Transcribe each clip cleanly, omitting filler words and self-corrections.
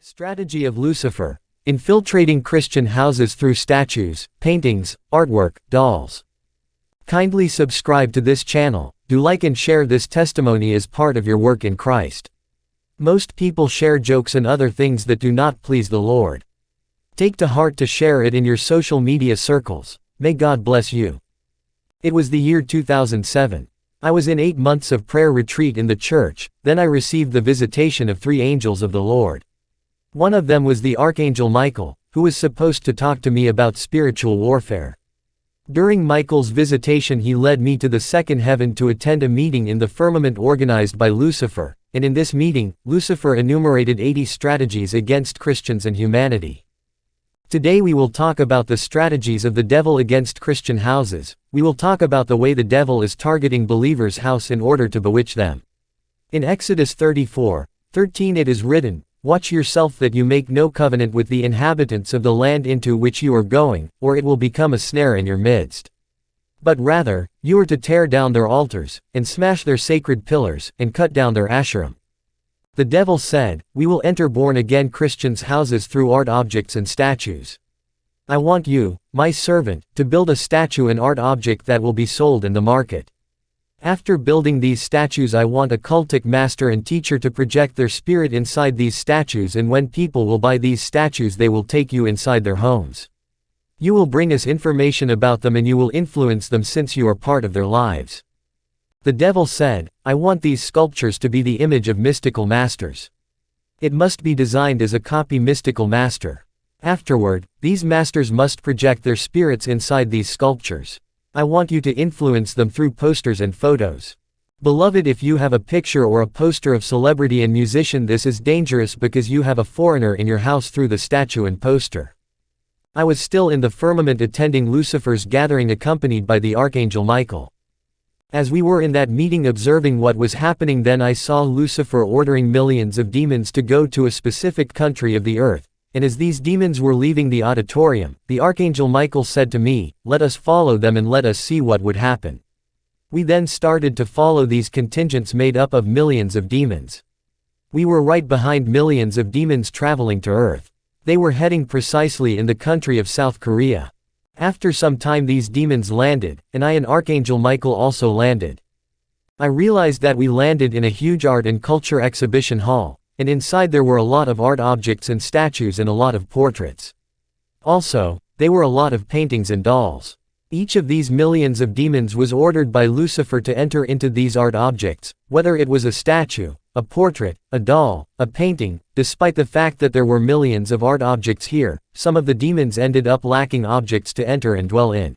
Strategy of Lucifer: infiltrating Christian houses through statues, paintings, artwork, dolls. Kindly subscribe to this channel, do like and share this testimony as part of your work in Christ. Most people share jokes and other things that do not please the Lord. Take to heart to share it in your social media circles. May God bless you. It was the year 2007. I was in 8 months of prayer retreat in the church, then I received the visitation of 3 angels of the Lord. One of them was the Archangel Michael, who was supposed to talk to me about spiritual warfare. During Michael's visitation he led me to the second heaven to attend a meeting in the firmament organized by Lucifer, and in this meeting, Lucifer enumerated 80 strategies against Christians and humanity. Today we will talk about the strategies of the devil against Christian houses. We will talk about the way the devil is targeting believers' house in order to bewitch them. In Exodus 34:13 it is written, "Watch yourself that you make no covenant with the inhabitants of the land into which you are going, or it will become a snare in your midst. But rather, you are to tear down their altars, and smash their sacred pillars, and cut down their Asherim." The devil said, "We will enter born-again Christians' houses through art objects and statues. I want you, my servant, to build a statue and art object that will be sold in the market. After building these statues I want a cultic master and teacher to project their spirit inside these statues, and when people will buy these statues they will take you inside their homes. You will bring us information about them and you will influence them since you are part of their lives." The devil said, "I want these sculptures to be the image of mystical masters. It must be designed as a copy mystical master. Afterward, these masters must project their spirits inside these sculptures. I want you to influence them through posters and photos. Beloved, if you have a picture or a poster of celebrity and musician, this is dangerous because you have a foreigner in your house through the statue and poster." I was still in the firmament attending Lucifer's gathering accompanied by the Archangel Michael. As we were in that meeting observing what was happening, then I saw Lucifer ordering millions of demons to go to a specific country of the earth. And as these demons were leaving the auditorium, the Archangel Michael said to me, "Let us follow them and let us see what would happen." We then started to follow these contingents made up of millions of demons. We were right behind millions of demons traveling to Earth. They were heading precisely in the country of South Korea. After some time these demons landed, and I and Archangel Michael also landed. I realized that we landed in a huge art and culture exhibition hall. And inside there were a lot of art objects and statues and a lot of portraits. Also, there were a lot of paintings and dolls. Each of these millions of demons was ordered by Lucifer to enter into these art objects, whether it was a statue, a portrait, a doll, a painting. Despite the fact that there were millions of art objects here, some of the demons ended up lacking objects to enter and dwell in.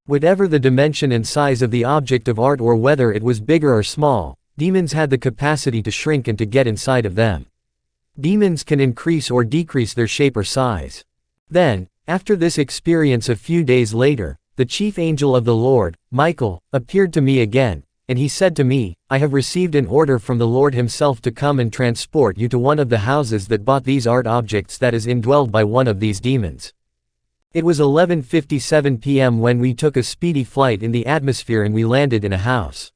Whatever the dimension and size of the object of art, or whether it was bigger or small, demons had the capacity to shrink and to get inside of them. Demons can increase or decrease their shape or size. Then, after this experience a few days later, the chief angel of the Lord, Michael, appeared to me again, and he said to me, "I have received an order from the Lord himself to come and transport you to one of the houses that bought these art objects that is indwelled by one of these demons." It was 11:57 p.m. when we took a speedy flight in the atmosphere and we landed in a house.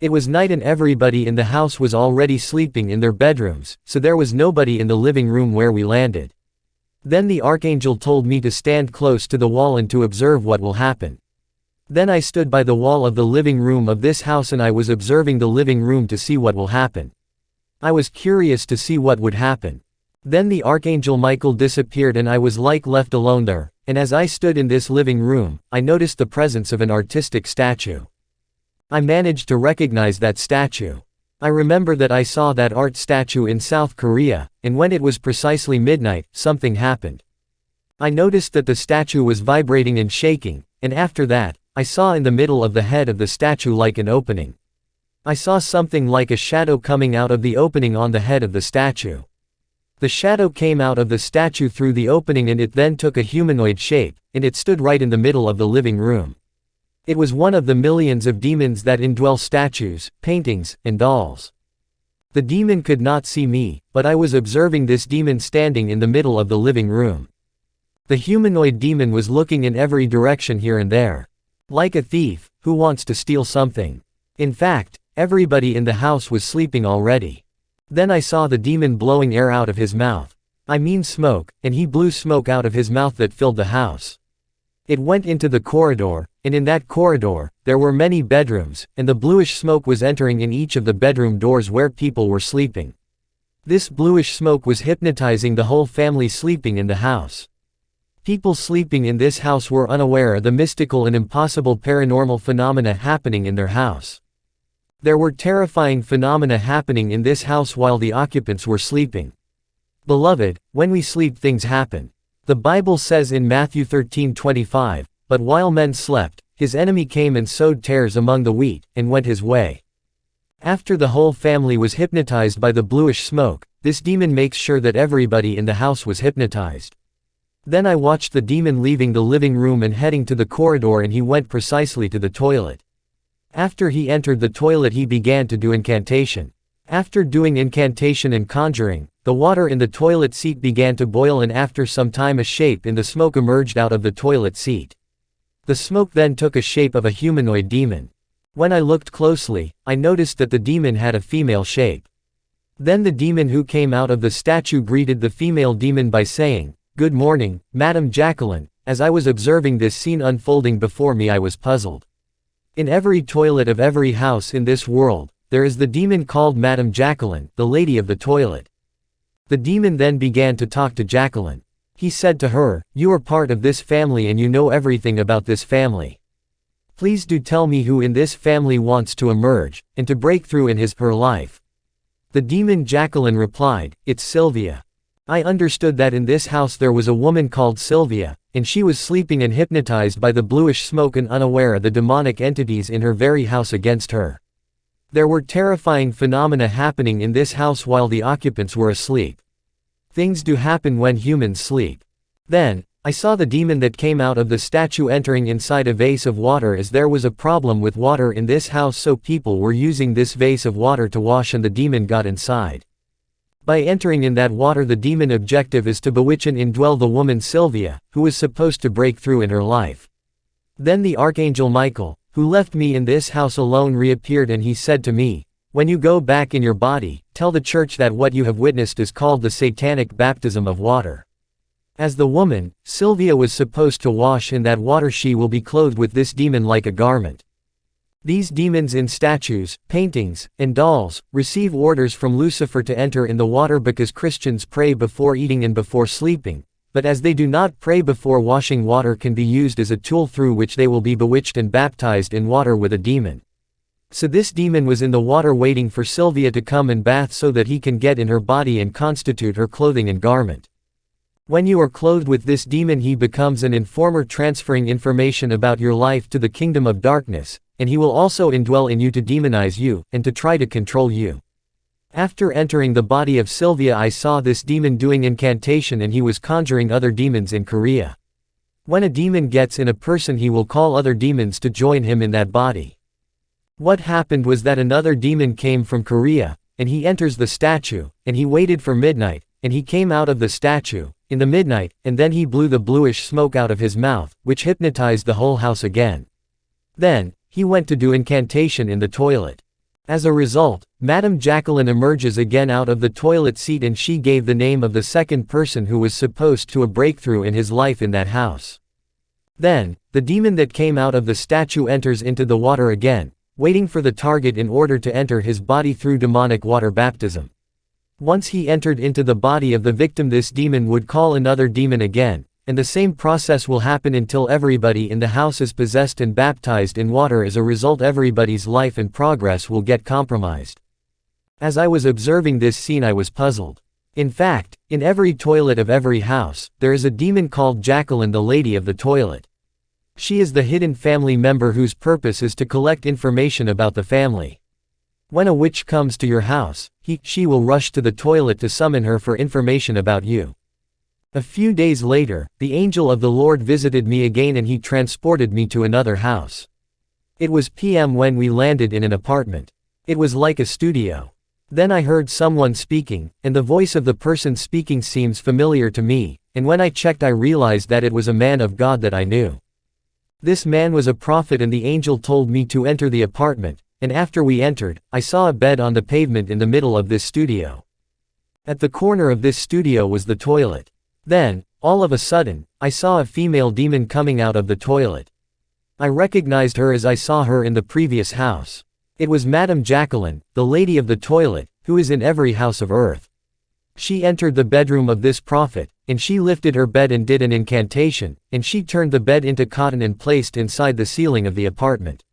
It was night and everybody in the house was already sleeping in their bedrooms, so there was nobody in the living room where we landed. Then the Archangel told me to stand close to the wall and to observe what will happen. Then I stood by the wall of the living room of this house and I was observing the living room to see what will happen. I was curious to see what would happen. Then the Archangel Michael disappeared and I was left alone there, and as I stood in this living room, I noticed the presence of an artistic statue. I managed to recognize that statue. I remember that I saw that art statue in South Korea, and when it was precisely midnight, something happened. I noticed that the statue was vibrating and shaking, and after that, I saw in the middle of the head of the statue like an opening. I saw something like a shadow coming out of the opening on the head of the statue. The shadow came out of the statue through the opening and it then took a humanoid shape, and it stood right in the middle of the living room. It was one of the millions of demons that indwell statues, paintings, and dolls. The demon could not see me, but I was observing this demon standing in the middle of the living room. The humanoid demon was looking in every direction here and there. Like a thief, who wants to steal something. In fact, everybody in the house was sleeping already. Then I saw the demon blowing air out of his mouth. I mean smoke, and he blew smoke out of his mouth that filled the house. It went into the corridor, and in that corridor, there were many bedrooms, and the bluish smoke was entering in each of the bedroom doors where people were sleeping. This bluish smoke was hypnotizing the whole family sleeping in the house. People sleeping in this house were unaware of the mystical and impossible paranormal phenomena happening in their house. There were terrifying phenomena happening in this house while the occupants were sleeping. Beloved, when we sleep things happen. The Bible says in Matthew 13:25, "But while men slept, his enemy came and sowed tares among the wheat, and went his way." After the whole family was hypnotized by the bluish smoke, this demon makes sure that everybody in the house was hypnotized. Then I watched the demon leaving the living room and heading to the corridor, and he went precisely to the toilet. After he entered the toilet, he began to do incantation. After doing incantation and conjuring, the water in the toilet seat began to boil, and after some time a shape in the smoke emerged out of the toilet seat. The smoke then took a shape of a humanoid demon. When I looked closely, I noticed that the demon had a female shape. Then the demon who came out of the statue greeted the female demon by saying, "Good morning, Madam Jacqueline." As I was observing this scene unfolding before me, I was puzzled. In every toilet of every house in this world, there is the demon called Madam Jacqueline, the lady of the toilet. The demon then began to talk to Jacqueline. He said to her, "You are part of this family and you know everything about this family. Please do tell me who in this family wants to emerge, and to break through in her life." The demon Jacqueline replied, "It's Sylvia. I understood that in this house there was a woman called Sylvia, and she was sleeping and hypnotized by the bluish smoke and unaware of the demonic entities in her very house against her. There were terrifying phenomena happening in this house while the occupants were asleep. Things do happen when humans sleep. Then, I saw the demon that came out of the statue entering inside a vase of water, as there was a problem with water in this house, so people were using this vase of water to wash, and the demon got inside. By entering in that water, the demon objective is to bewitch and indwell the woman Sylvia, who was supposed to break through in her life. Then the archangel Michael, who left me in this house alone, reappeared, and he said to me, "When you go back in your body, tell the church that what you have witnessed is called the satanic baptism of water. As the woman, Sylvia, was supposed to wash in that water, she will be clothed with this demon like a garment." These demons in statues, paintings, and dolls receive orders from Lucifer to enter in the water because Christians pray before eating and before sleeping. But as they do not pray before washing, water can be used as a tool through which they will be bewitched and baptized in water with a demon. So this demon was in the water waiting for Sylvia to come and bath so that he can get in her body and constitute her clothing and garment. When you are clothed with this demon, he becomes an informer, transferring information about your life to the kingdom of darkness, and he will also indwell in you to demonize you, and to try to control you. After entering the body of Sylvia, I saw this demon doing incantation, and he was conjuring other demons in Korea. When a demon gets in a person, he will call other demons to join him in that body. What happened was that another demon came from Korea, and he enters the statue, and he waited for midnight, and he came out of the statue in the midnight, and then he blew the bluish smoke out of his mouth, which hypnotized the whole house again. Then, he went to do incantation in the toilet. As a result, Madam Jacqueline emerges again out of the toilet seat, and she gave the name of the second person who was supposed to a breakthrough in his life in that house. Then, the demon that came out of the statue enters into the water again, waiting for the target in order to enter his body through demonic water baptism. Once he entered into the body of the victim, this demon would call another demon again, and the same process will happen until everybody in the house is possessed and baptized in water. As a result, everybody's life and progress will get compromised. As I was observing this scene, I was puzzled. In fact, in every toilet of every house, there is a demon called Jacqueline, the lady of the toilet. She is the hidden family member whose purpose is to collect information about the family. When a witch comes to your house, she will rush to the toilet to summon her for information about you. A few days later, the angel of the Lord visited me again, and he transported me to another house. It was PM when we landed in an apartment. It was like a studio. Then I heard someone speaking, and the voice of the person speaking seems familiar to me, and when I checked, I realized that it was a man of God that I knew. This man was a prophet, and the angel told me to enter the apartment, and after we entered, I saw a bed on the pavement in the middle of this studio. At the corner of this studio was the toilet. Then, all of a sudden, I saw a female demon coming out of the toilet. I recognized her as I saw her in the previous house. It was Madame Jacqueline, the lady of the toilet, who is in every house of earth. She entered the bedroom of this prophet, and she lifted her bed and did an incantation, and she turned the bed into cotton and placed inside the ceiling of the apartment.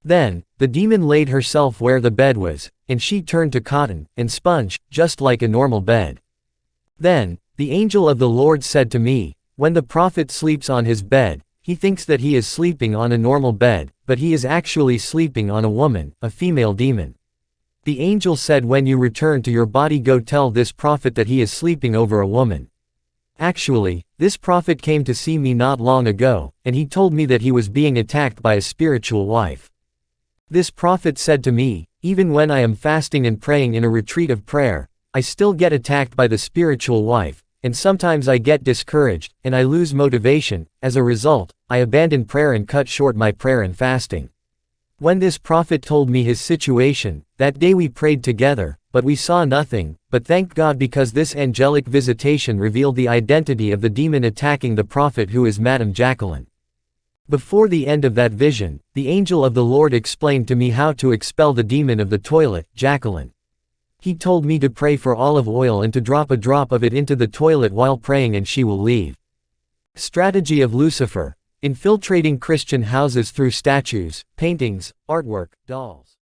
Then, the demon laid herself where the bed was, and she turned to cotton and sponge, just like a normal bed. Then, the angel of the Lord said to me, when the prophet sleeps on his bed, he thinks that he is sleeping on a normal bed, but he is actually sleeping on a woman, a female demon. The angel said, when you return to your body, go tell this prophet that he is sleeping over a woman. Actually, this prophet came to see me not long ago, and he told me that he was being attacked by a spiritual wife. This prophet said to me, even when I am fasting and praying in a retreat of prayer, I still get attacked by the spiritual wife, and sometimes I get discouraged, and I lose motivation. As a result, I abandon prayer and cut short my prayer and fasting. When this prophet told me his situation, that day we prayed together, but we saw nothing, but thank God, because this angelic visitation revealed the identity of the demon attacking the prophet, who is Madame Jacqueline. Before the end of that vision, the angel of the Lord explained to me how to expel the demon of the toilet, Jacqueline. He told me to pray for olive oil and to drop a drop of it into the toilet while praying and she will leave. Strategy of Lucifer: infiltrating Christian houses through statues, paintings, artwork, dolls.